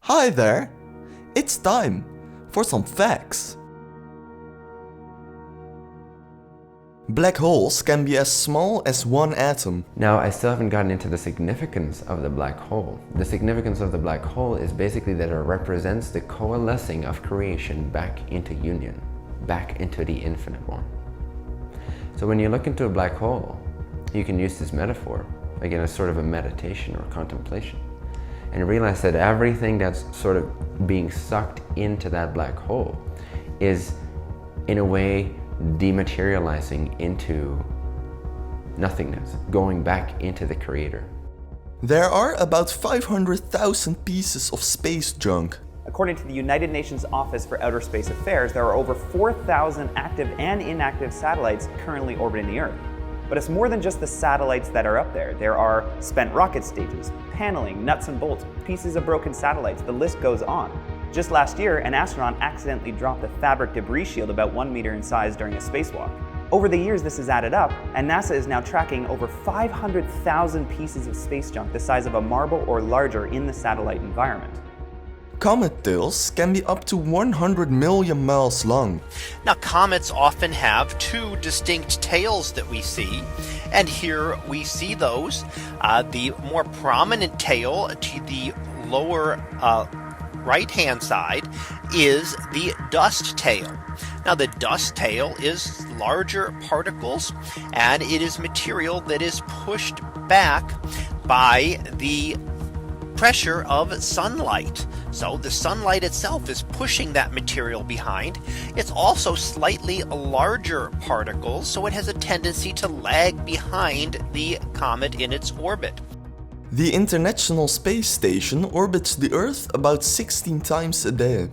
Hi there! It's time for some facts. Black holes can be as small as one atom. Now, I still haven't gotten into the significance of the black hole. The significance of the black hole is basically that it represents the coalescing of creation back into union, back into the infinite one. So when you look into a black hole, you can use this metaphor, again, as sort of a meditation or contemplation, and realize that everything that's sort of being sucked into that black hole is, in a way, dematerializing into nothingness, going back into the creator. There are about 500,000 pieces of space junk. According to the United Nations Office for Outer Space Affairs, there are over 4,000 active and inactive satellites currently orbiting the Earth. But it's more than just the satellites that are up there. There are spent rocket stages, paneling, nuts and bolts, pieces of broken satellites, the list goes on. Just last year, an astronaut accidentally dropped a fabric debris shield about 1 meter in size during a spacewalk. Over the years, this has added up, and NASA is now tracking over 500,000 pieces of space junk the size of a marble or larger in the satellite environment. Comet tails can be up to 100 million miles long. Now, comets often have two distinct tails that we see, and here we see those. The more prominent tail to the lower right-hand side is the dust tail. Now, the dust tail is larger particles, and it is material that is pushed back by the pressure of sunlight. So the sunlight itself is pushing that material behind. It's also slightly larger particles, so it has a tendency to lag behind the comet in its orbit. The International Space Station orbits the Earth about 16 times a day.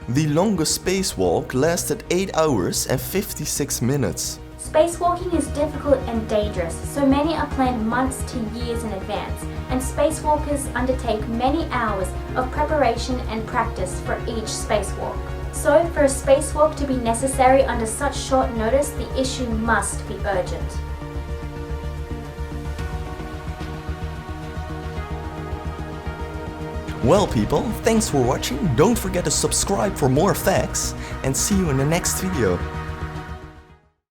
The longest spacewalk lasted 8 hours and 56 minutes. Spacewalking is difficult and dangerous, so many are planned months to years in advance, and spacewalkers undertake many hours of preparation and practice for each spacewalk. So, for a spacewalk to be necessary under such short notice, the issue must be urgent. Well people, thanks for watching, don't forget to subscribe for more facts and see you in the next video.